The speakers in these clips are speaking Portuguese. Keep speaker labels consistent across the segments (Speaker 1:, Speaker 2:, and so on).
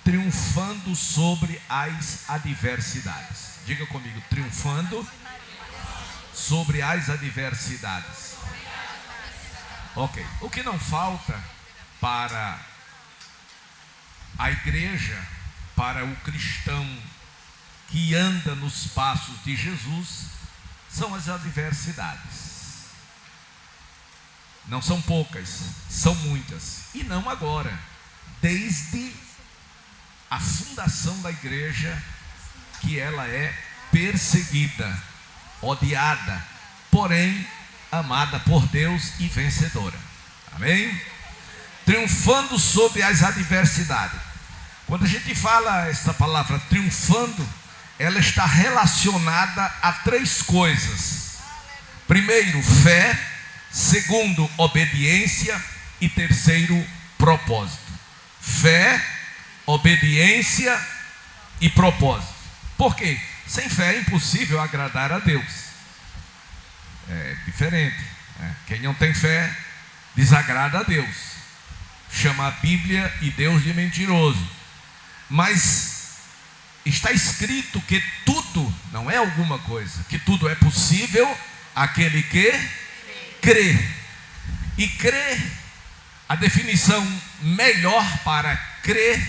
Speaker 1: triunfando sobre as adversidades. Diga comigo, triunfando sobre as adversidades. Ok, o que não falta para a igreja, para o cristão que anda nos passos de Jesus, são as adversidades. Não são poucas, são muitas. E não agora, desde a fundação da igreja, que ela é perseguida, odiada, porém amada por Deus e vencedora. Amém? Triunfando sobre as adversidades. Quando a gente fala essa palavra triunfando, ela está relacionada a três coisas. Primeiro, fé. Segundo, obediência. E terceiro, propósito. Fé, obediência e propósito. Por quê? Sem fé é impossível agradar a Deus. É diferente. Quem não tem fé desagrada a Deus. Chama a Bíblia e Deus de mentiroso. Mas está escrito que tudo, não é alguma coisa, que tudo é possível àquele que crê. E crer, a definição melhor para crer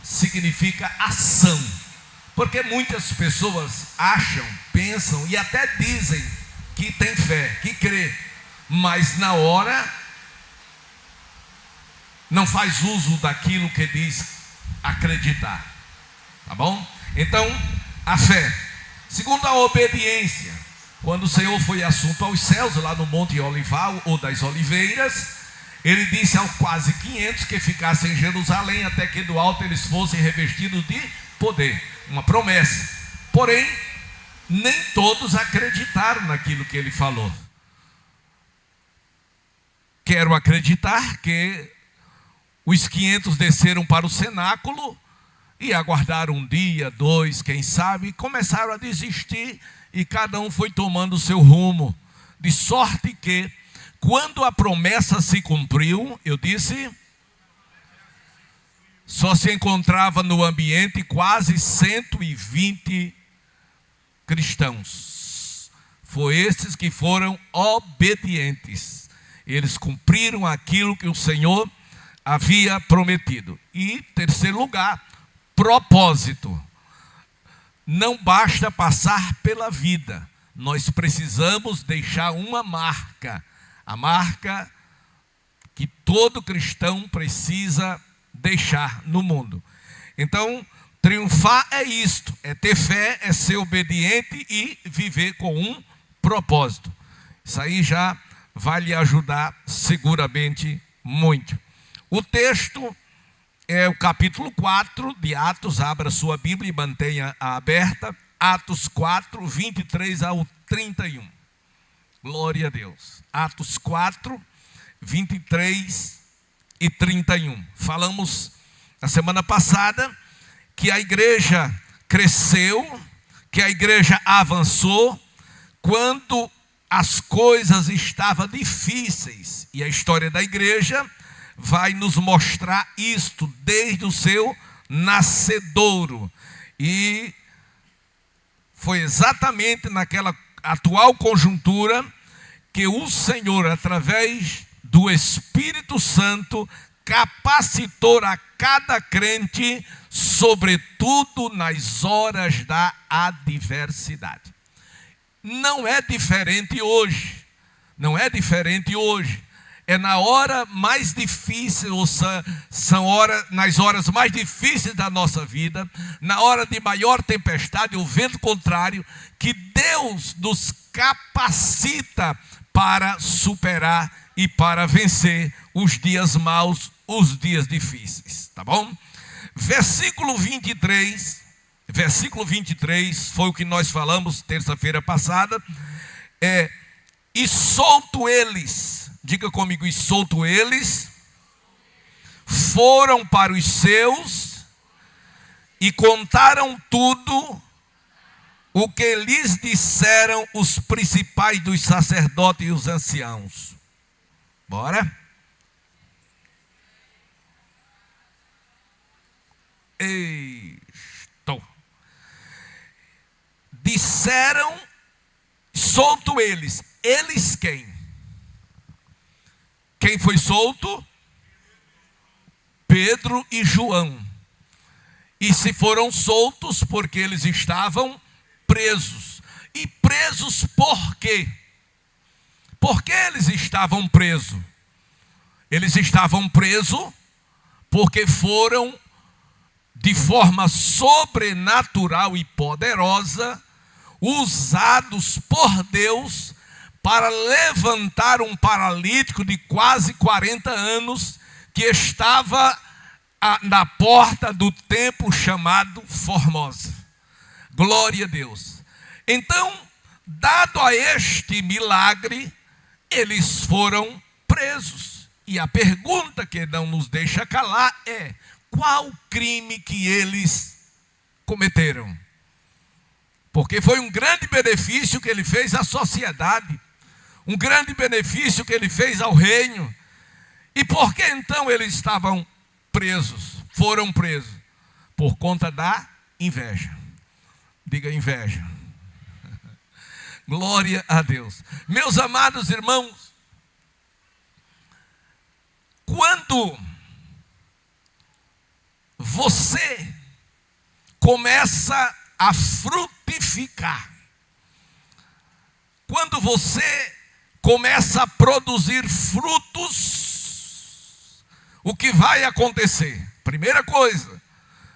Speaker 1: significa ação. Porque muitas pessoas acham, pensam e até dizem que tem fé, que crê, mas na hora não faz uso daquilo que diz acreditar. Tá bom? Então, a fé. Segundo, a obediência. Quando o Senhor foi assunto aos céus, lá no Monte Olival ou das Oliveiras, Ele disse aos quase 500 que ficassem em Jerusalém até que do alto eles fossem revestidos de poder. Uma promessa. Porém, nem todos acreditaram naquilo que Ele falou. Quero acreditar que os 500 desceram para o cenáculo e aguardaram um dia, dois, quem sabe, começaram a desistir e cada um foi tomando o seu rumo. De sorte que, quando a promessa se cumpriu, eu disse, só se encontrava no ambiente quase 120 cristãos. Foi esses que foram obedientes. Eles cumpriram aquilo que o Senhor havia prometido. E, terceiro lugar, propósito. Não basta passar pela vida. Nós precisamos deixar uma marca. A marca que todo cristão precisa deixar no mundo. Então, triunfar é isto. É ter fé, é ser obediente e viver com um propósito. Isso aí já vai lhe ajudar seguramente muito. O texto é o capítulo 4 de Atos. Abra sua Bíblia e mantenha-a aberta. Atos 4, 23 ao 31. Glória a Deus. Atos 4, 23 e 31. Falamos na semana passada que a igreja cresceu, que a igreja avançou quando as coisas estavam difíceis. E a história da igreja vai nos mostrar isto desde o seu nascedouro. E foi exatamente naquela atual conjuntura que o Senhor, através do Espírito Santo, capacitou a cada crente, sobretudo nas horas da adversidade. Não é diferente hoje. Não é diferente hoje. É na hora mais difícil, ou nas horas mais difíceis da nossa vida, na hora de maior tempestade, o vento contrário, que Deus nos capacita para superar e para vencer os dias maus, os dias difíceis. Tá bom? Versículo 23 foi o que nós falamos terça-feira passada. E solto eles, diga comigo, e solto eles, foram para os seus e contaram tudo o que lhes disseram os principais dos sacerdotes e os anciãos. Bora? disseram, solto eles. Eles quem? Quem foi solto? Pedro e João. E se foram soltos porque eles estavam presos. E presos por quê? Por que eles estavam presos? Eles estavam presos porque foram, de forma sobrenatural e poderosa, usados por Deus para levantar um paralítico de quase 40 anos que estava na porta do templo chamado Formosa. Glória a Deus. Então, dado a este milagre, eles foram presos. E a pergunta que não nos deixa calar é: qual crime que eles cometeram? Porque foi um grande benefício que ele fez à sociedade, um grande benefício que ele fez ao reino. E por que então eles estavam presos? Foram presos por conta da inveja. Diga inveja. Glória a Deus. Meus amados irmãos, quando você começa a frutificar, quando você começa a produzir frutos, o que vai acontecer? Primeira coisa,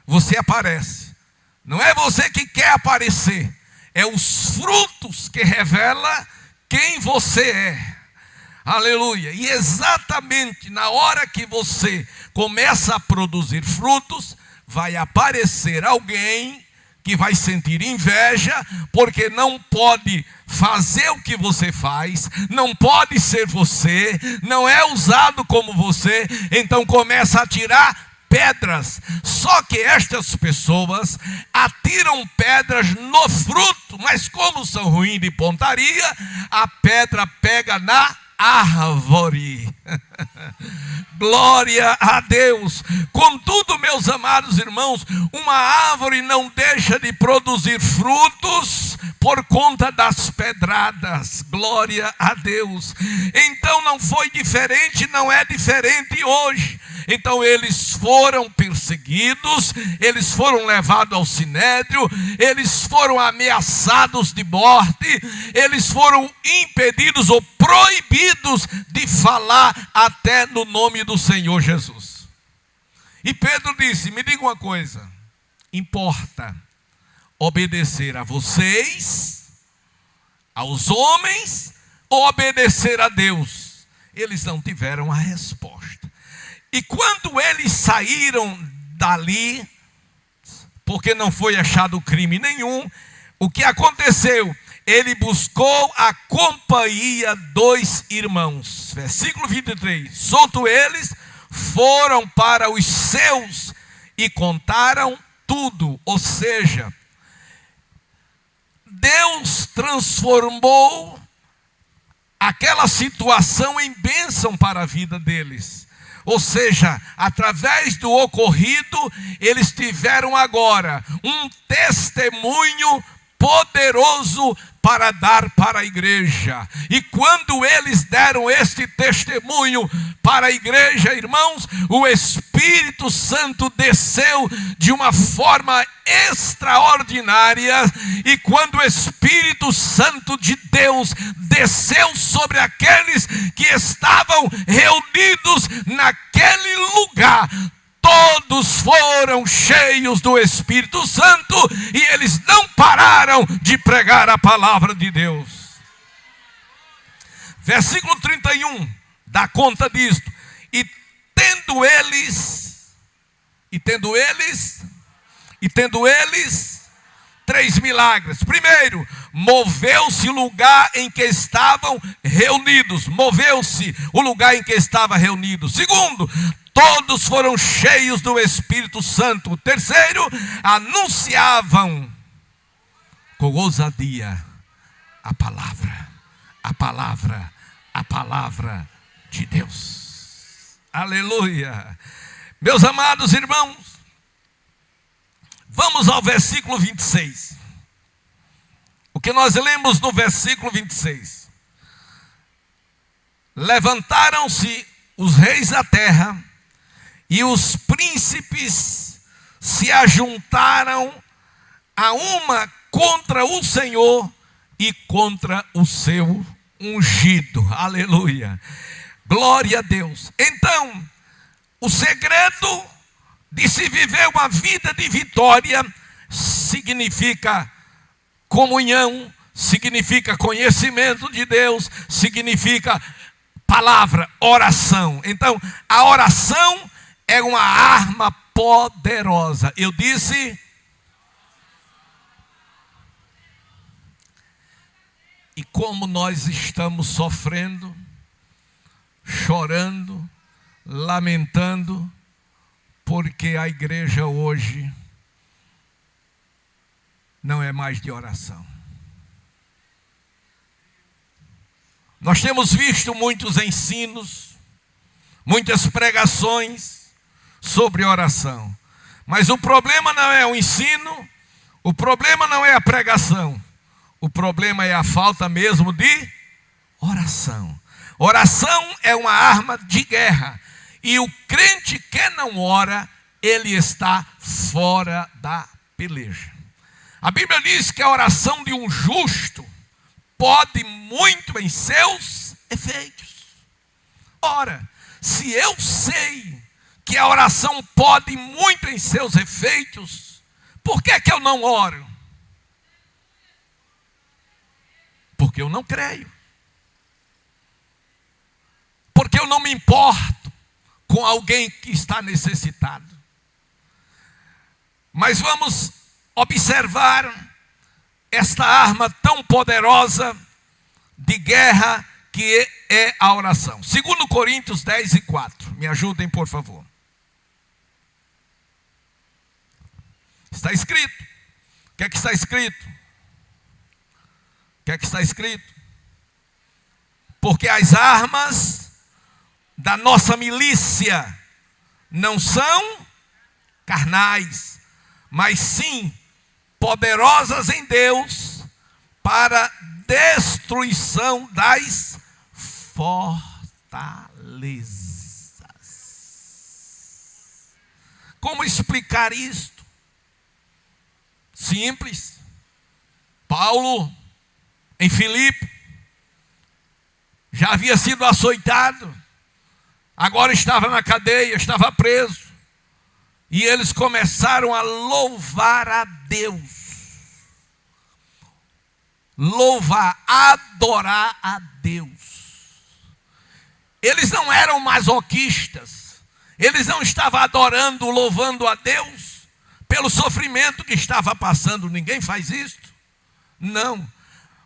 Speaker 1: você aparece. Não é você que quer aparecer, é os frutos que revela quem você é. Aleluia. E exatamente na hora que você começa a produzir frutos, vai aparecer alguém que vai sentir inveja, porque não pode fazer o que você faz, não pode ser você, não é usado como você, então começa a tirar pedras. Só que estas pessoas atiram pedras no fruto, mas como são ruins de pontaria, a pedra pega na árvore. Glória a Deus. Contudo, meus amados irmãos, uma árvore não deixa de produzir frutos por conta das pedradas. Glória a Deus. Então não foi diferente, não é diferente hoje. Então eles foram perseguidos, eles foram levados ao sinédrio, eles foram ameaçados de morte, eles foram impedidos ou proibidos de falar até no nome do Senhor Jesus. E Pedro disse: me diga uma coisa, importa obedecer a vocês, aos homens, ou obedecer a Deus? Eles não tiveram a resposta. E quando eles saíram dali, porque não foi achado crime nenhum, o que aconteceu? Ele buscou a companhia dos irmãos. Versículo 23. Solto eles, foram para os seus e contaram tudo. Ou seja, Deus transformou aquela situação em bênção para a vida deles. Ou seja, através do ocorrido, eles tiveram agora um testemunho poderoso para dar para a igreja. E quando eles deram este testemunho para a igreja, irmãos, o Espírito Santo desceu de uma forma extraordinária. E quando o Espírito Santo de Deus desceu sobre aqueles que estavam reunidos naquele lugar, todos foram cheios do Espírito Santo e eles não pararam de pregar a palavra de Deus. Versículo 31 dá conta disto. E tendo eles 3 milagres. Primeiro, moveu-se o lugar em que estavam reunidos. Moveu-se o lugar em que estava reunido. Segundo, todos foram cheios do Espírito Santo. Terceiro, anunciavam com ousadia a palavra de Deus. Aleluia. Meus amados irmãos, vamos ao versículo 26. O Porque nós lemos no versículo 26. Levantaram-se os reis da terra e os príncipes se ajuntaram a uma contra o Senhor e contra o seu ungido. Aleluia. Glória a Deus. Então, o segredo de se viver uma vida de vitória significa comunhão, significa conhecimento de Deus, significa palavra, oração. Então, a oração é uma arma poderosa. Eu disse. E como nós estamos sofrendo, chorando, lamentando, porque a igreja hoje não é mais de oração. Nós temos visto muitos ensinos, muitas pregações sobre oração. Mas o problema não é o ensino, o problema não é a pregação. O problema é a falta mesmo de oração. Oração é uma arma de guerra. E o crente que não ora, ele está fora da peleja. A Bíblia diz que a oração de um justo pode muito em seus efeitos. Ora, se eu sei que a oração pode muito em seus efeitos, por que eu não oro? Porque eu não creio. Porque eu não me importo com alguém que está necessitado. Mas vamos observar esta arma tão poderosa de guerra que é a oração. 2 Coríntios 10:4. Me ajudem, por favor. Está escrito. O que é que está escrito? O que é que está escrito? Porque as armas da nossa milícia não são carnais, mas sim poderosas em Deus para destruição das fortalezas. Como explicar isto? Simples. Paulo, em Filipe, já havia sido açoitado, agora estava na cadeia, estava preso, e eles começaram a louvar a Deus. Louvar, adorar a Deus. Eles não eram masoquistas, eles não estavam adorando, louvando a Deus pelo sofrimento que estava passando. Ninguém faz isto, não.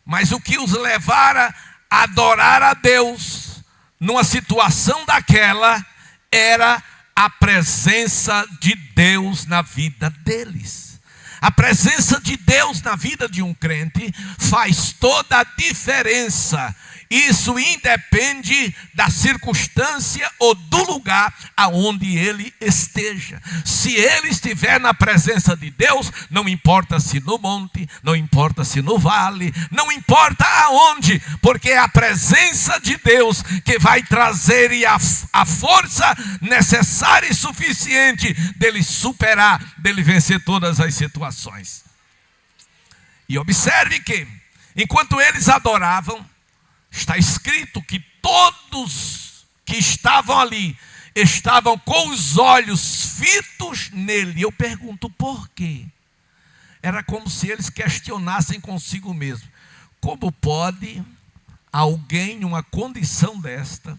Speaker 1: Mas o que os levara a adorar a Deus numa situação daquela era a presença de Deus na vida deles. A presença de Deus na vida de um crente faz toda a diferença. Isso independe da circunstância ou do lugar aonde ele esteja. Se ele estiver na presença de Deus, não importa se no monte, não importa se no vale, não importa aonde, porque é a presença de Deus que vai trazer a força necessária e suficiente dele superar, dele vencer todas as situações. E observe que, enquanto eles adoravam, está escrito que todos que estavam ali estavam com os olhos fitos nele. Eu pergunto por quê? Era como se eles questionassem consigo mesmo: como pode alguém em uma condição desta,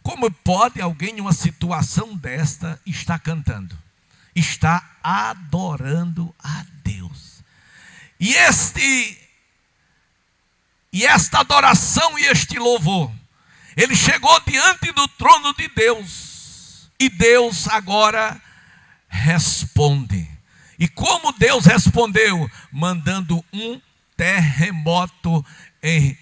Speaker 1: como pode alguém em uma situação desta estar cantando, está adorando a Deus? E esta adoração e este louvor, ele chegou diante do trono de Deus, e Deus agora responde. E como Deus respondeu? Mandando um terremoto em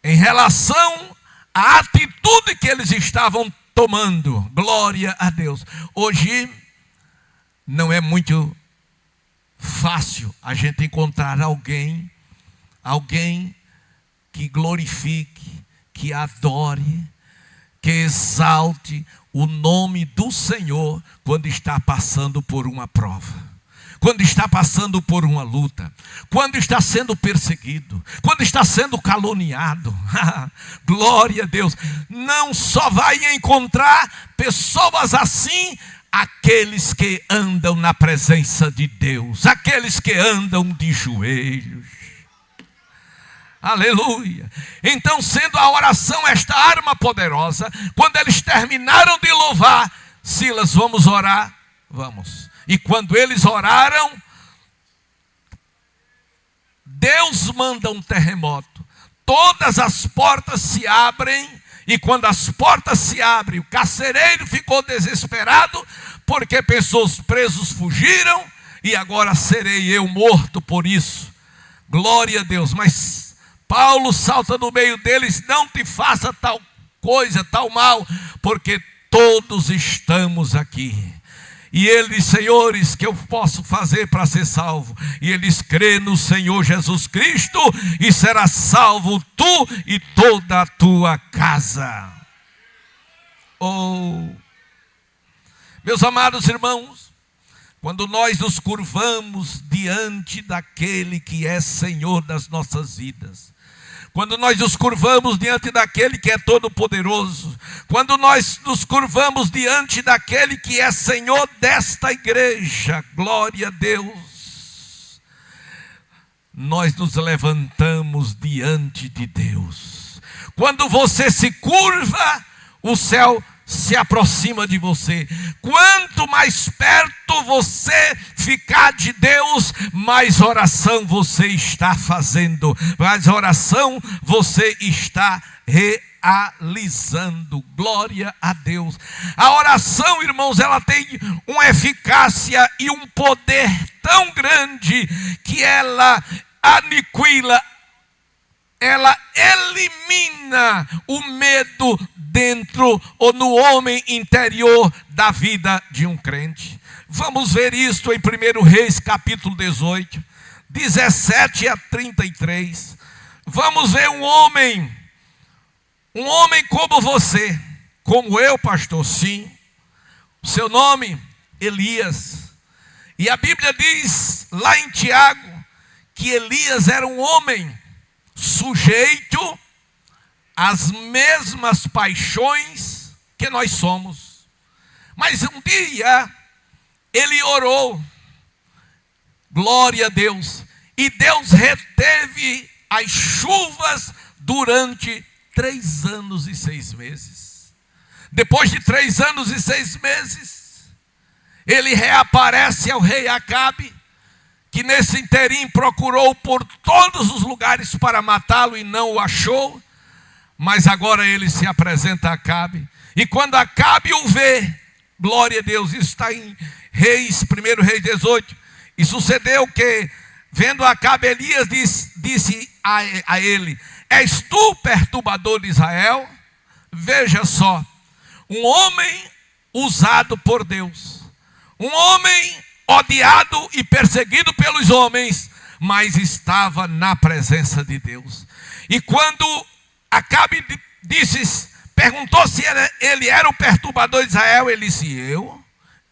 Speaker 1: relação à atitude que eles estavam tomando. Glória a Deus. Hoje não é muito fácil a gente encontrar alguém que glorifique, que adore, que exalte o nome do Senhor quando está passando por uma prova, quando está passando por uma luta, quando está sendo perseguido, quando está sendo caluniado. Glória a Deus. Não só vai encontrar pessoas assim aqueles que andam na presença de Deus, aqueles que andam de joelhos. Aleluia. Então, sendo a oração esta arma poderosa, quando eles terminaram de louvar, Silas, vamos orar? Vamos. E quando eles oraram, Deus manda um terremoto. Todas as portas se abrem. E quando as portas se abrem, o carcereiro ficou desesperado, porque pensou, os presos fugiram, e agora serei eu morto por isso. Glória a Deus. Mas Paulo salta no meio deles, não te faça tal coisa, tal mal, porque todos estamos aqui. E ele diz, senhores, que eu posso fazer para ser salvo? E eles crê no Senhor Jesus Cristo e será salvo tu e toda a tua casa. Oh, meus amados irmãos, quando nós nos curvamos diante daquele que é Senhor das nossas vidas, quando nós nos curvamos diante daquele que é todo-poderoso, quando nós nos curvamos diante daquele que é Senhor desta igreja, glória a Deus, nós nos levantamos diante de Deus. Quando você se curva, o céu se aproxima de você. Quanto mais perto você ficar de Deus, mais oração você está fazendo, mais oração você está realizando. Glória a Deus. A oração, irmãos, ela tem uma eficácia e um poder tão grande que ela aniquila, ela elimina o medo dentro ou no homem interior da vida de um crente. Vamos ver isto em 1 Reis capítulo 18, 17 a 33. Vamos ver um homem como você, como eu, pastor, sim. O seu nome, Elias. E a Bíblia diz lá em Tiago que Elias era um homem sujeito às mesmas paixões que nós somos. Mas um dia ele orou, glória a Deus, e Deus reteve as chuvas durante 3 anos e 6 meses. Depois de 3 anos e 6 meses, ele reaparece ao rei Acabe, que nesse interim procurou por todos os lugares para matá-lo e não o achou. Mas agora ele se apresenta a Acabe. E quando Acabe o vê, glória a Deus, isso está em Reis, 1 Reis 18. E sucedeu que, vendo Acabe, Elias disse a ele, és tu perturbador de Israel? Veja só, um homem usado por Deus, um homem odiado e perseguido pelos homens, mas estava na presença de Deus. E quando Acabe perguntou se ele era o perturbador de Israel, ele disse,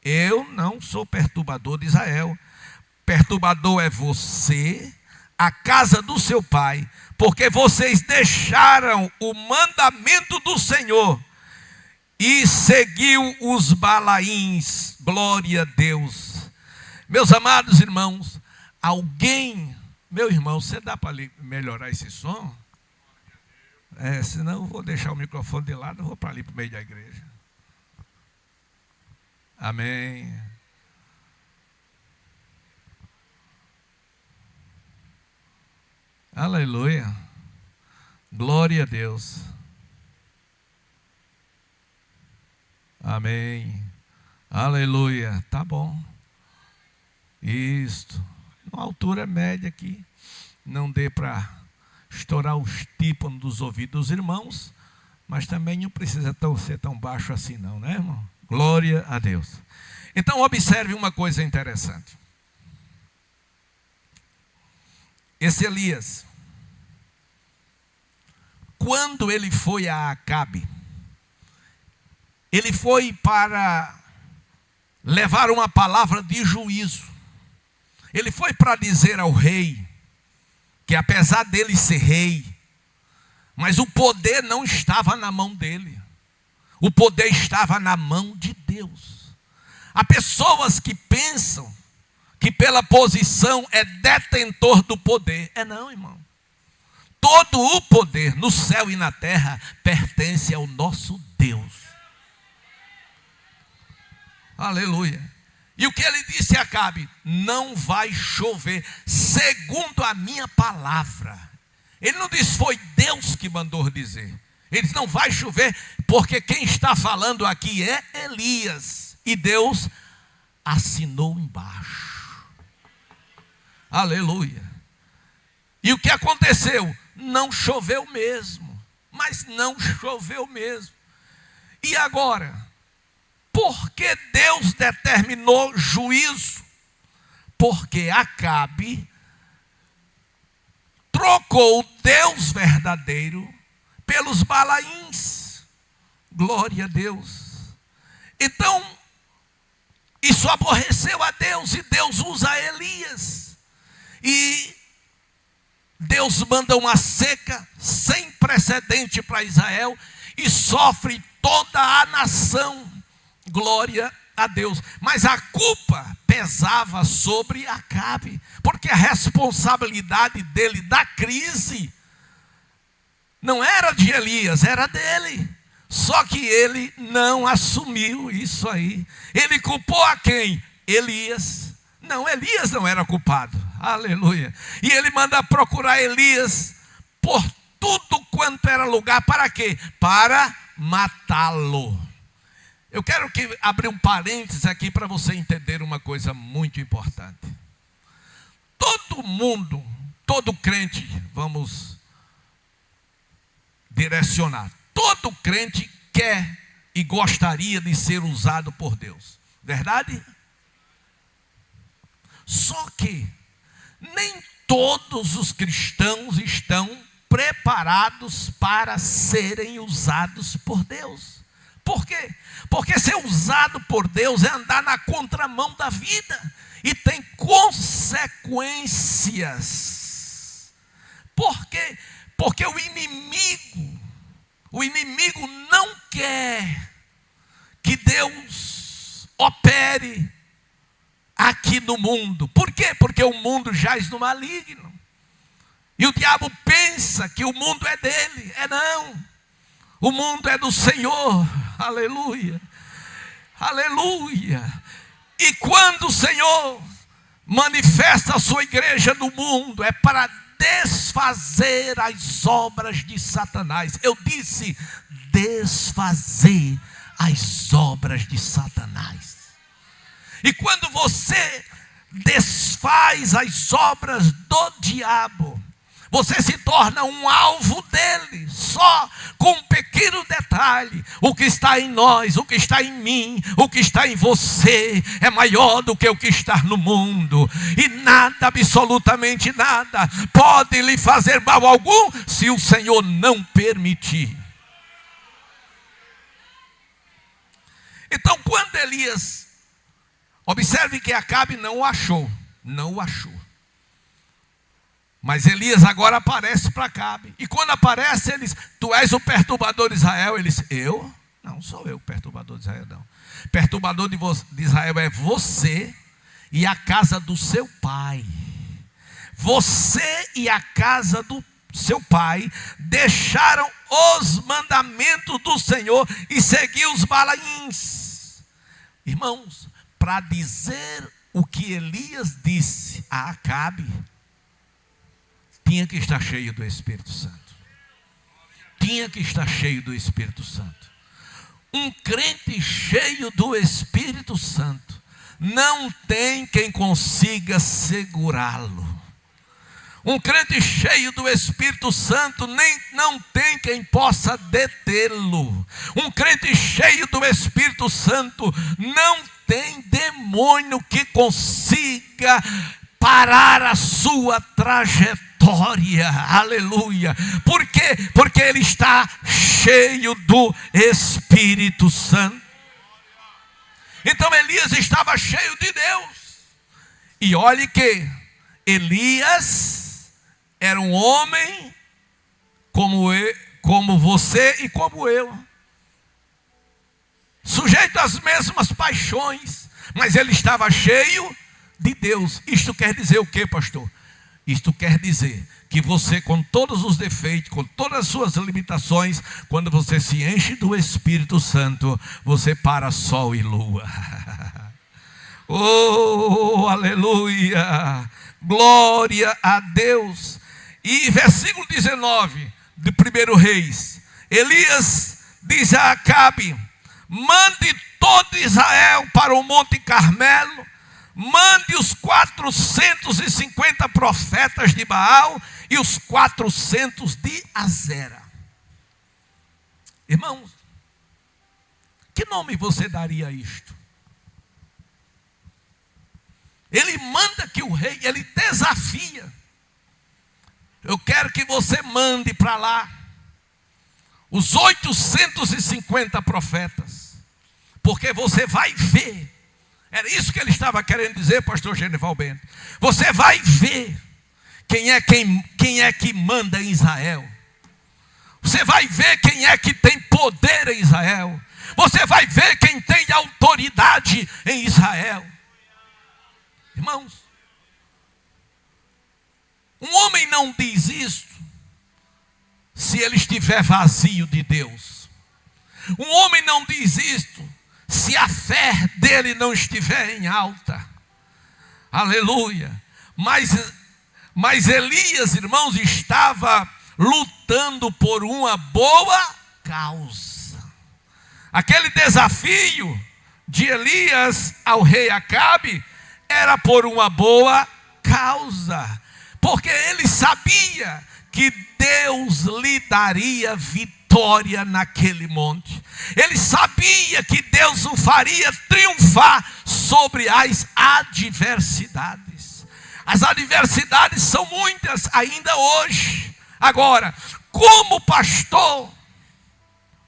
Speaker 1: eu não sou perturbador de Israel. Perturbador é você, a casa do seu pai, porque vocês deixaram o mandamento do Senhor e seguiu os Balaíns. Glória a Deus. Meus amados irmãos, meu irmão, você dá para melhorar esse som? Senão eu vou deixar o microfone de lado, eu vou para ali para o meio da igreja. Amém. Aleluia. Glória a Deus. Amém. Aleluia. Tá bom. Isto. Uma altura média aqui. Não dê para estourar os tímpanos dos ouvidos dos irmãos, mas também não precisa ser tão baixo assim não, né, irmão? Glória a Deus. Então observe uma coisa interessante. esse Elias, quando ele foi a Acabe, ele foi para levar uma palavra de juízo. Ele foi para dizer ao rei que apesar dele ser rei, mas o poder não estava na mão dele. O poder estava na mão de Deus. Há pessoas que pensam que pela posição é detentor do poder. Não, irmão. Todo o poder no céu e na terra pertence ao nosso Deus. Aleluia. E o que ele disse a Acabe? Não vai chover, segundo a minha palavra. Ele não disse foi Deus que mandou dizer. Ele disse não vai chover, porque quem está falando aqui é Elias. E Deus assinou embaixo. Aleluia. E o que aconteceu? Não choveu mesmo. Mas não choveu mesmo. E agora? Por que Deus determinou juízo? Porque Acabe trocou o Deus verdadeiro pelos Balaíns. Glória a Deus. Então, isso aborreceu a Deus e Deus usa Elias. E Deus manda uma seca sem precedente para Israel e sofre toda a nação. Glória a Deus. Mas a culpa pesava sobre Acabe, porque a responsabilidade dele da crise não era de Elias, era dele. Só que ele não assumiu isso aí. Ele culpou a quem? Elias. Não, Elias não era culpado. Aleluia. E ele manda procurar Elias por tudo quanto era lugar. Para quê? Para matá-lo. Eu quero abrir um parênteses aqui para você entender uma coisa muito importante. Todo mundo, todo crente, vamos direcionar. Todo crente quer e gostaria de ser usado por Deus. Verdade? Só que nem todos os cristãos estão preparados para serem usados por Deus. Por quê? Porque ser usado por Deus é andar na contramão da vida e tem consequências. Por quê? Porque o inimigo não quer que Deus opere aqui no mundo. Por quê? Porque o mundo jaz no maligno. E o diabo pensa que o mundo é dele. Não. O mundo é do Senhor. Aleluia. Aleluia. E quando o Senhor manifesta a sua igreja no mundo, é para desfazer as obras de Satanás. Eu disse desfazer as obras de Satanás. E quando você desfaz as obras do diabo, você se torna um alvo dele, só com um pequeno detalhe. O que está em nós, o que está em mim, o que está em você, é maior do que o que está no mundo. E nada, absolutamente nada, pode lhe fazer mal algum, se o Senhor não permitir. Então, quando Elias, observe que Acabe não o achou. Mas Elias agora aparece para Acabe. E quando aparece, ele diz, tu és o perturbador de Israel. Ele diz, eu? Não sou eu o perturbador de Israel, não. Perturbador de Israel é você e a casa do seu pai. Você e a casa do seu pai deixaram os mandamentos do Senhor e seguiu os Balaíns. Irmãos, para dizer o que Elias disse a Acabe, tinha que estar cheio do Espírito Santo. Tinha que estar cheio do Espírito Santo. Um crente cheio do Espírito Santo não tem quem consiga segurá-lo. Um crente cheio do Espírito Santo não tem quem possa detê-lo. Um crente cheio do Espírito Santo não tem demônio que consiga parar a sua trajetória. vitória, aleluia. Por quê? Porque ele está cheio do Espírito Santo. Então Elias estava cheio de Deus. E olhe que Elias era um homem como você e como eu, sujeito às mesmas paixões, mas ele estava cheio de Deus. Isto quer dizer o que, pastor? Isto quer dizer que você, com todos os defeitos, com todas as suas limitações, quando você se enche do Espírito Santo, você para sol e lua. Oh, aleluia! Glória a Deus! E versículo 19 de 1 Reis, Elias diz a Acabe: mande todo Israel para o Monte Carmelo, mande os 450 profetas de Baal e os 400 de Azera. Irmãos, que nome você daria a isto? Ele manda que o rei, ele desafia. Eu quero que você mande para lá os 850 profetas, porque você vai ver. Era isso que ele estava querendo dizer, pastor Genival Bento. Você vai ver quem é que manda em Israel. Você vai ver quem é que tem poder em Israel. Você vai ver quem tem autoridade em Israel. Irmãos, um homem não diz isto se ele estiver vazio de Deus. Um homem não diz isto se a fé dele não estiver em alta. Aleluia. Mas Elias, irmãos, estava lutando por uma boa causa. Aquele desafio de Elias ao rei Acabe era por uma boa causa, porque ele sabia que Deus lhe daria vitória naquele monte. Ele sabia que Deus o faria triunfar sobre as adversidades. As adversidades são muitas ainda hoje. Agora, como pastor,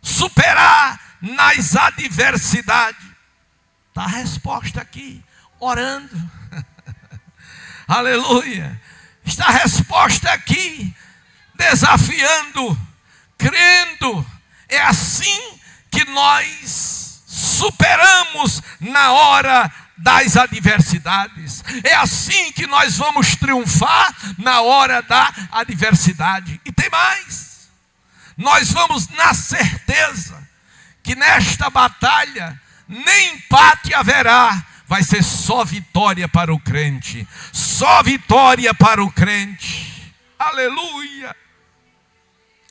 Speaker 1: superar nas adversidades? Está a resposta aqui, orando. Aleluia. Está a resposta aqui, desafiando, crendo. É assim que nós superamos na hora das adversidades. É assim que nós vamos triunfar na hora da adversidade. E tem mais. Nós vamos na certeza que nesta batalha nem empate haverá. Vai ser só vitória para o crente. Só vitória para o crente. Aleluia.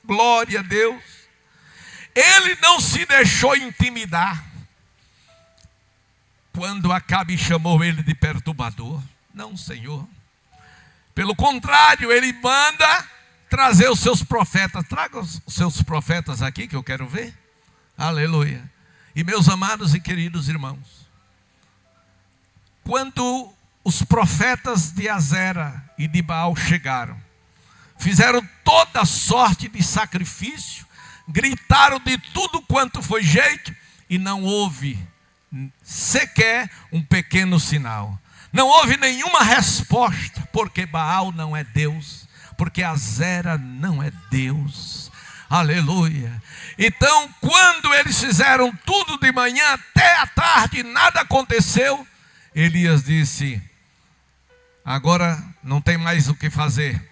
Speaker 1: Glória a Deus. Ele não se deixou intimidar quando Acabe chamou ele de perturbador. Não, Senhor. Pelo contrário, ele manda trazer os seus profetas. Traga os seus profetas aqui que eu quero ver. Aleluia. E meus amados e queridos irmãos, quando os profetas de Azera e de Baal chegaram, fizeram toda sorte de sacrifício, gritaram de tudo quanto foi jeito, e não houve sequer um pequeno sinal. Não houve nenhuma resposta, porque Baal não é Deus, porque Azera não é Deus. Aleluia. Então, quando eles fizeram tudo de manhã até a tarde, nada aconteceu, Elias disse: agora não tem mais o que fazer,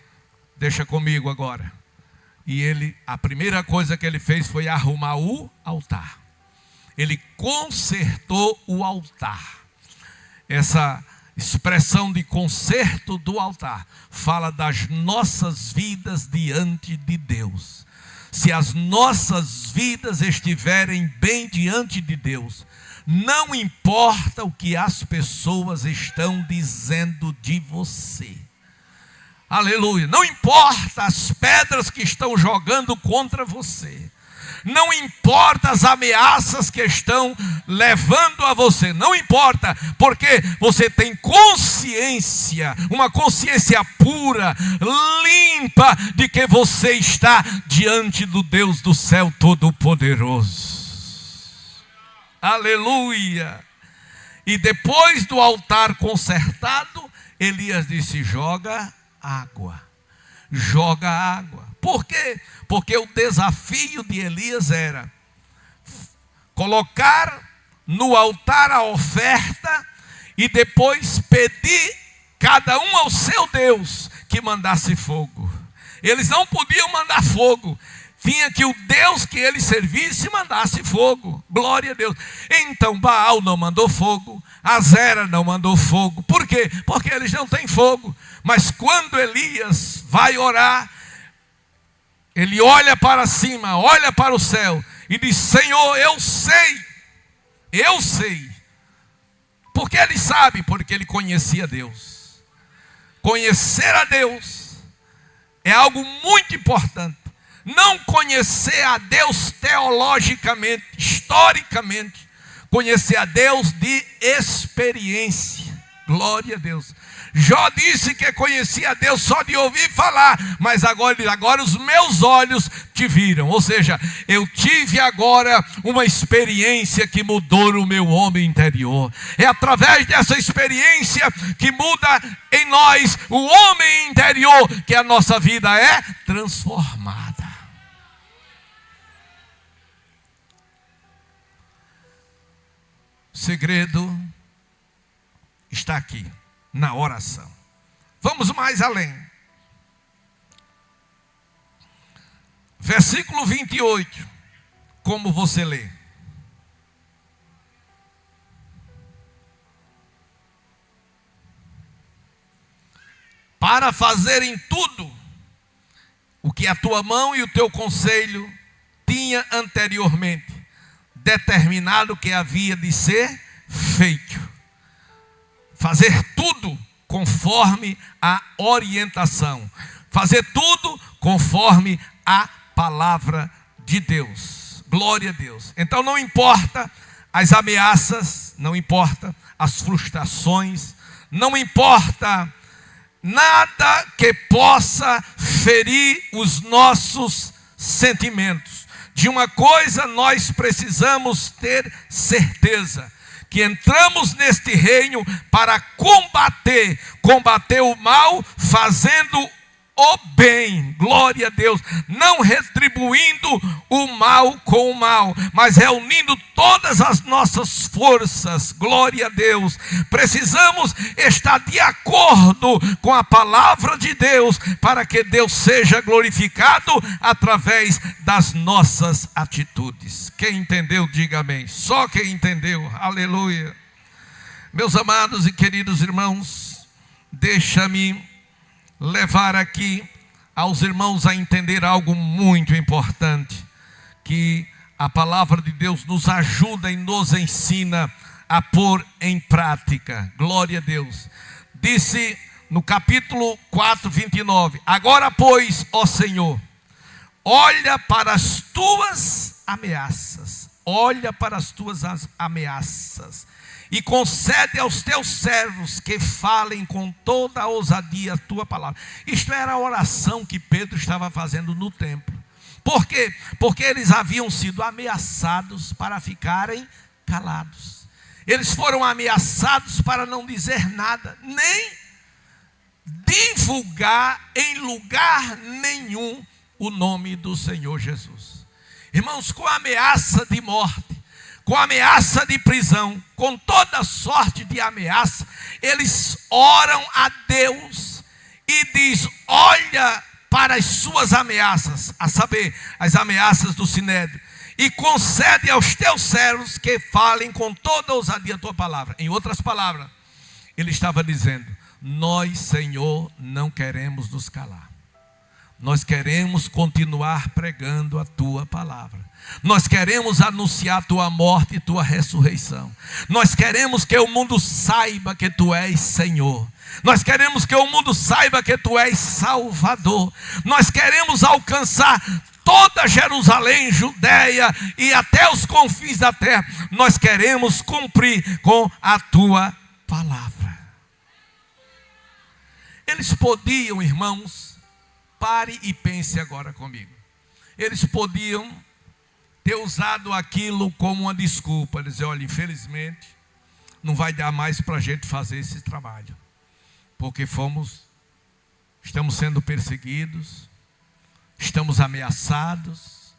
Speaker 1: deixa comigo agora. E a primeira coisa que ele fez foi arrumar o altar. Ele consertou o altar. Essa expressão de conserto do altar fala das nossas vidas diante de Deus. Se as nossas vidas estiverem bem diante de Deus, não importa o que as pessoas estão dizendo de você. Aleluia. Não importa as pedras que estão jogando contra você. Não importa as ameaças que estão levando a você, não importa, porque você tem consciência, uma consciência pura, limpa, de que você está diante do Deus do céu Todo-Poderoso. Aleluia! E depois do altar consertado, Elias disse: joga água. Joga água. Por quê? Porque o desafio de Elias era colocar no altar a oferta e depois pedir cada um ao seu Deus que mandasse fogo. Eles não podiam mandar fogo. Tinha que o Deus que ele servisse mandasse fogo. Glória a Deus. Então Baal não mandou fogo, Azera não mandou fogo. Por quê? Porque eles não têm fogo. Mas quando Elias vai orar, ele olha para cima, olha para o céu e diz: Senhor, eu sei. Porque ele sabe, porque ele conhecia Deus. Conhecer a Deus é algo muito importante. Não conhecer a Deus teologicamente, historicamente. Conhecer a Deus de experiência. Glória a Deus. Jó disse que conhecia a Deus só de ouvir falar, mas agora os meus olhos te viram. Ou seja, eu tive agora uma experiência que mudou o meu homem interior. É através dessa experiência que muda em nós o homem interior, que a nossa vida é transformada. O segredo está aqui, na oração. Vamos mais além. Versículo 28. Como você lê? Para fazerem tudo o que a tua mão e o teu conselho tinha anteriormente determinado que havia de ser feito. Fazer tudo conforme a orientação. Fazer tudo conforme a palavra de Deus. Glória a Deus. Então não importa as ameaças, não importa as frustrações, não importa nada que possa ferir os nossos sentimentos. De uma coisa nós precisamos ter certeza: que entramos neste reino para combater o mal, fazendo o bem. Glória a Deus. Não retribuindo o mal com o mal, mas reunindo todas as nossas forças. Glória a Deus. Precisamos estar de acordo com a palavra de Deus, para que Deus seja glorificado através das nossas atitudes. Quem entendeu, diga amém. Só quem entendeu. Aleluia. Meus amados e queridos irmãos, deixa-me levar aqui aos irmãos a entender algo muito importante, que a palavra de Deus nos ajuda e nos ensina a pôr em prática. Glória a Deus. Disse no capítulo 4, 29: agora, pois, ó Senhor, olha para as tuas ameaças. Olha para as tuas ameaças e concede aos teus servos que falem com toda a ousadia a tua palavra. Isto era a oração que Pedro estava fazendo no templo. Por quê? Porque eles haviam sido ameaçados para ficarem calados. Eles foram ameaçados para não dizer nada, nem divulgar em lugar nenhum o nome do Senhor Jesus. Irmãos, com a ameaça de morte, com a ameaça de prisão, com toda sorte de ameaça, eles oram a Deus e diz: olha para as suas ameaças, a saber, as ameaças do Sinédrio, e concede aos teus servos que falem com toda ousadia a tua palavra. Em outras palavras, ele estava dizendo: nós, Senhor, não queremos nos calar. Nós queremos continuar pregando a tua palavra. Nós queremos anunciar a tua morte e tua ressurreição. Nós queremos que o mundo saiba que tu és Senhor. Nós queremos que o mundo saiba que tu és Salvador. Nós queremos alcançar toda Jerusalém, Judeia e até os confins da terra. Nós queremos cumprir com a tua palavra. Eles podiam, irmãos, pare e pense agora comigo. Eles podiam ter usado aquilo como uma desculpa, dizer: olha, infelizmente não vai dar mais para a gente fazer esse trabalho, porque estamos sendo perseguidos, estamos ameaçados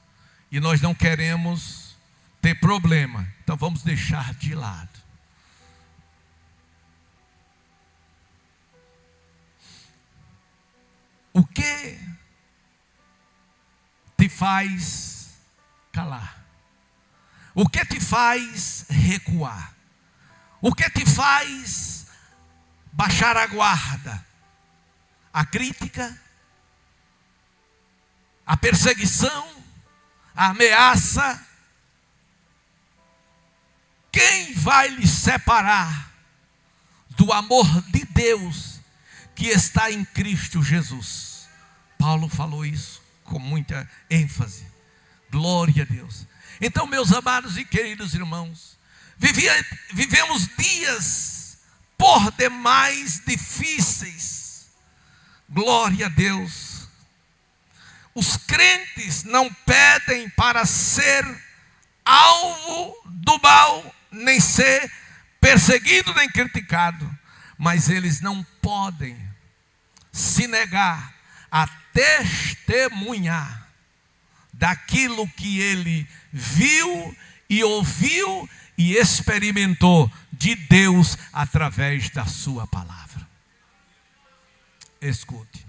Speaker 1: e nós não queremos ter problema, então vamos deixar de lado. O que te faz calar? O que te faz recuar? O que te faz baixar a guarda? A crítica, a perseguição, a ameaça. Quem vai lhe separar do amor de Deus que está em Cristo Jesus? Paulo falou isso com muita ênfase. Glória a Deus. Então, meus amados e queridos irmãos, vivemos dias por demais difíceis. Glória a Deus. Os crentes não pedem para ser alvo do mal, nem ser perseguido, nem criticado, mas eles não podem se negar a testemunhar daquilo que ele viu e ouviu e experimentou de Deus através da sua palavra. Escute.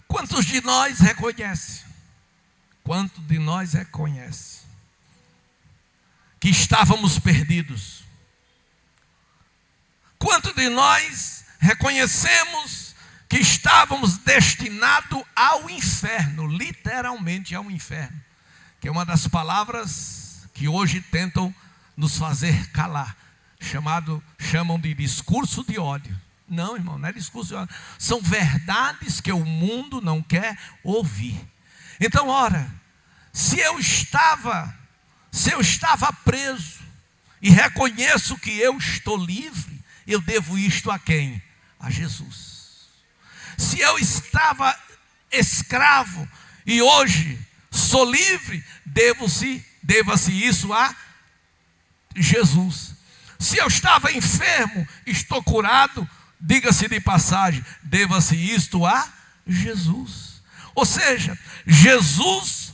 Speaker 1: Quantos de nós reconhecem? Quantos de nós reconhecem que estávamos perdidos? Quantos de nós reconhecemos que estávamos destinados ao inferno, literalmente ao inferno, que é uma das palavras que hoje tentam nos fazer calar, chamam de discurso de ódio. Não, irmão, não é discurso de ódio, são verdades que o mundo não quer ouvir. Então, ora, se eu estava preso e reconheço que eu estou livre, eu devo isto a quem? A Jesus. Se eu estava escravo e hoje sou livre, deva-se isso a Jesus. Se eu estava enfermo, estou curado, diga-se de passagem, deva-se isto a Jesus. Ou seja, Jesus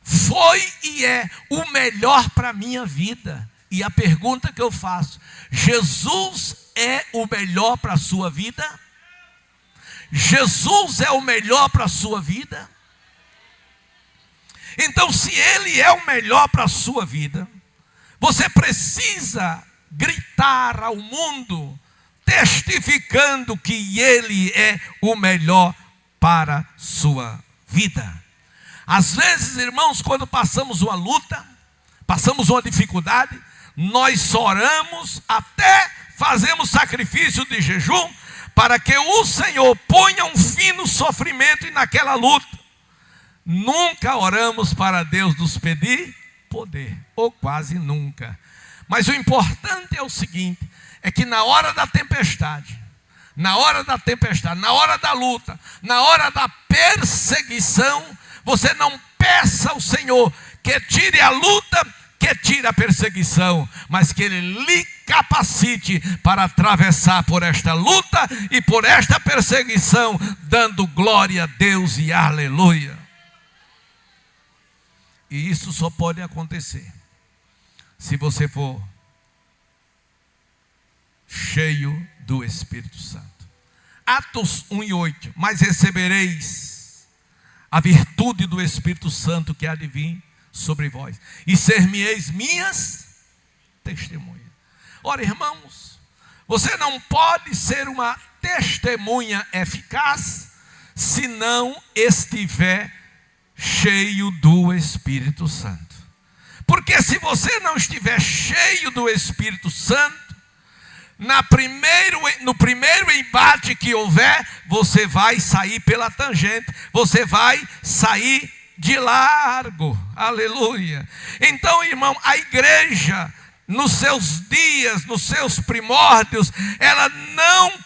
Speaker 1: foi e é o melhor para a minha vida. E a pergunta que eu faço: Jesus é o melhor para a sua vida? Jesus é o melhor para a sua vida? Então, se Ele é o melhor para a sua vida, você precisa gritar ao mundo, testificando que Ele é o melhor para a sua vida. Às vezes, irmãos, quando passamos uma luta, passamos uma dificuldade, nós oramos, até fazemos sacrifício de jejum, para que o Senhor ponha um fim no sofrimento e naquela luta. Nunca oramos para Deus nos pedir poder, ou quase nunca. Mas o importante é o seguinte, é que na hora da tempestade, na hora da luta, na hora da perseguição, você não peça ao Senhor que tire a luta, que tire a perseguição, mas que Ele lhe capacite para atravessar por esta luta e por esta perseguição, dando glória a Deus e aleluia. E isso só pode acontecer se você for cheio do Espírito Santo. Atos 1:8, mas recebereis a virtude do Espírito Santo que há de vir sobre vós, e ser-me-eis minhas testemunhas. Ora, irmãos, você não pode ser uma testemunha eficaz se não estiver cheio do Espírito Santo. Porque se você não estiver cheio do Espírito Santo, no primeiro embate que houver, você vai sair pela tangente, você vai sair de largo. Aleluia. Então, irmão, a igreja, nos seus dias, nos seus primórdios, ela não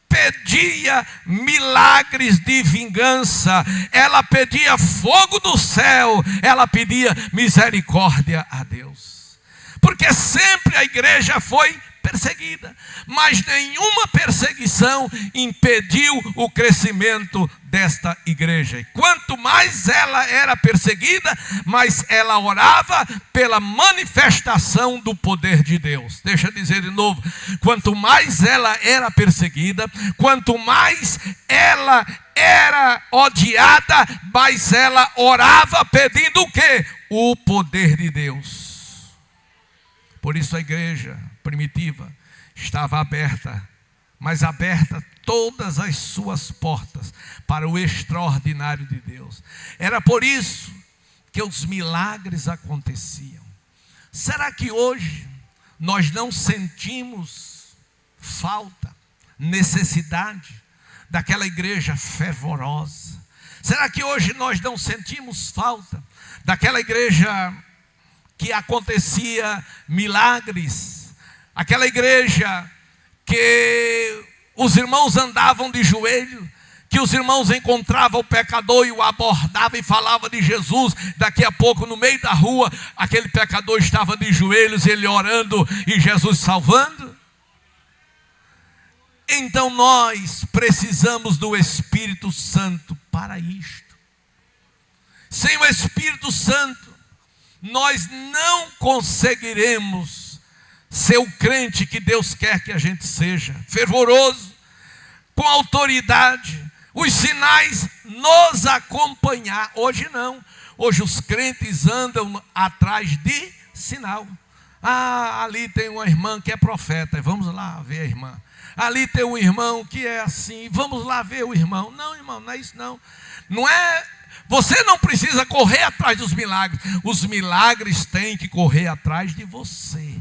Speaker 1: pedia milagres de vingança, ela pedia fogo do céu, ela pedia misericórdia a Deus. Porque sempre a igreja foi perseguida, mas nenhuma perseguição impediu o crescimento desta igreja. E quanto mais ela era perseguida, mais ela orava pela manifestação do poder de Deus. Deixa eu dizer de novo, quanto mais ela era perseguida, quanto mais ela era odiada, mais ela orava pedindo o quê? O poder de Deus. Por isso a igreja primitiva estava aberta, mas aberta todas as suas portas para o extraordinário de Deus. Era por isso que os milagres aconteciam. Será que hoje nós não sentimos falta, necessidade daquela igreja fervorosa? Será que hoje nós não sentimos falta daquela igreja que acontecia milagres? Aquela igreja que os irmãos andavam de joelho, que os irmãos encontravam o pecador e o abordavam e falavam de Jesus. Daqui a pouco, no meio da rua, aquele pecador estava de joelhos, ele orando e Jesus salvando. Então nós precisamos do Espírito Santo para isto. Sem o Espírito Santo, nós não conseguiremos ser o crente que Deus quer que a gente seja, fervoroso, com autoridade, os sinais nos acompanhar. Hoje não, hoje os crentes andam atrás de sinal. Ali tem uma irmã que é profeta, vamos lá ver a irmã. Ali tem um irmão que é assim, vamos lá ver o irmão. Não, irmão, não é isso não. Não é, você não precisa correr atrás dos milagres, os milagres têm que correr atrás de você.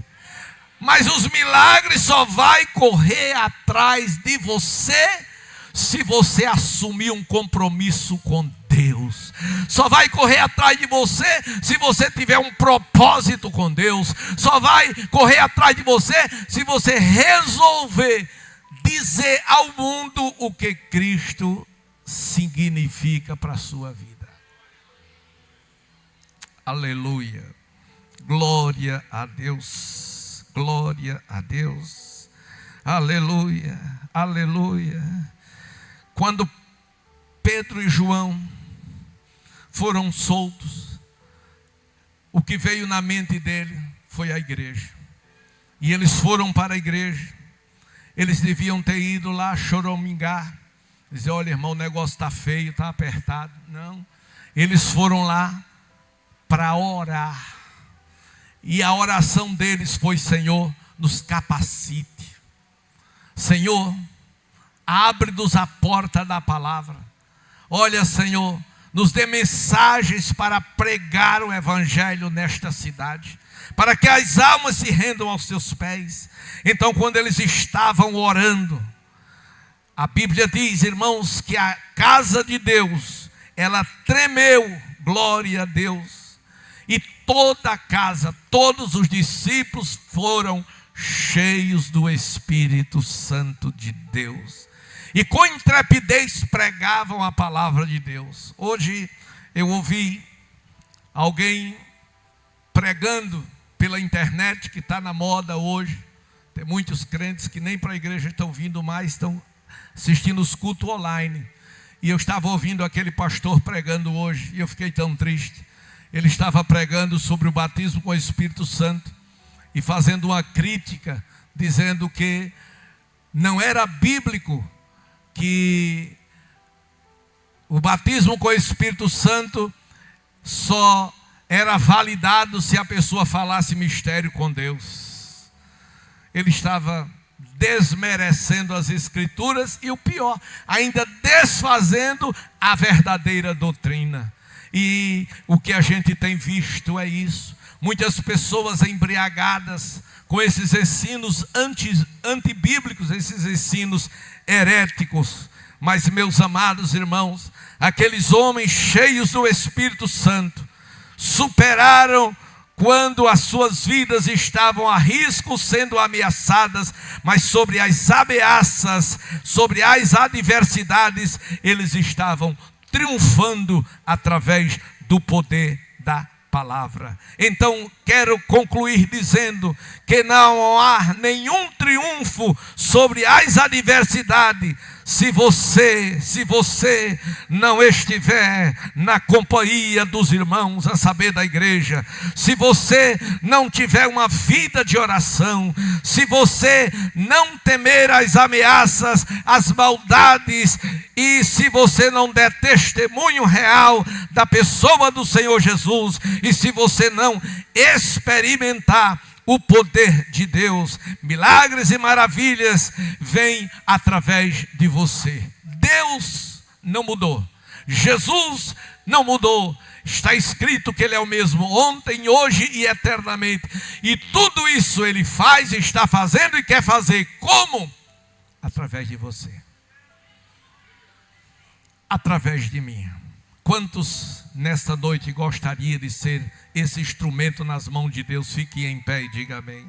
Speaker 1: Mas os milagres só vai correr atrás de você se você assumir um compromisso com Deus. Só vai correr atrás de você se você tiver um propósito com Deus. Só vai correr atrás de você se você resolver dizer ao mundo o que Cristo significa para a sua vida. Aleluia. Glória a Deus. Glória a Deus, aleluia, aleluia. Quando Pedro e João foram soltos, o que veio na mente dele foi a igreja. E eles foram para a igreja. Eles deviam ter ido lá choramingar, dizer: olha, irmão, o negócio está feio, está apertado. Não, eles foram lá para orar. E a oração deles foi: Senhor, nos capacite. Senhor, abre-nos a porta da palavra. Olha, Senhor, nos dê mensagens para pregar o evangelho nesta cidade, para que as almas se rendam aos teus pés. Então, quando eles estavam orando, a Bíblia diz, irmãos, que a casa de Deus, ela tremeu, glória a Deus. E toda a casa, todos os discípulos foram cheios do Espírito Santo de Deus. E com intrepidez pregavam a palavra de Deus. Hoje eu ouvi alguém pregando pela internet, que está na moda hoje. Tem muitos crentes que nem para a igreja estão vindo mais, estão assistindo os cultos online. E eu estava ouvindo aquele pastor pregando hoje, e eu fiquei tão triste. Ele estava pregando sobre o batismo com o Espírito Santo e fazendo uma crítica, dizendo que não era bíblico que o batismo com o Espírito Santo só era validado se a pessoa falasse mistério com Deus. Ele estava desmerecendo as Escrituras e o pior, ainda desfazendo a verdadeira doutrina. E o que a gente tem visto é isso. Muitas pessoas embriagadas com esses ensinos antibíblicos, esses ensinos heréticos. Mas, meus amados irmãos, aqueles homens cheios do Espírito Santo superaram quando as suas vidas estavam a risco, sendo ameaçadas, mas sobre as ameaças, sobre as adversidades, eles estavam triunfando através do poder da palavra. Então, quero concluir dizendo que não há nenhum triunfo sobre as adversidades se você não estiver na companhia dos irmãos, a saber, da igreja, se você não tiver uma vida de oração, se você não temer as ameaças, as maldades, e se você não der testemunho real da pessoa do Senhor Jesus, e se você não experimentar o poder de Deus, milagres e maravilhas vêm através de você. Deus não mudou, Jesus não mudou. Está escrito que Ele é o mesmo ontem, hoje e eternamente. E tudo isso Ele faz, está fazendo e quer fazer. Como? Através de você, através de mim. Quantos nesta noite gostaria de ser esse instrumento nas mãos de Deus? Fique em pé e diga amém.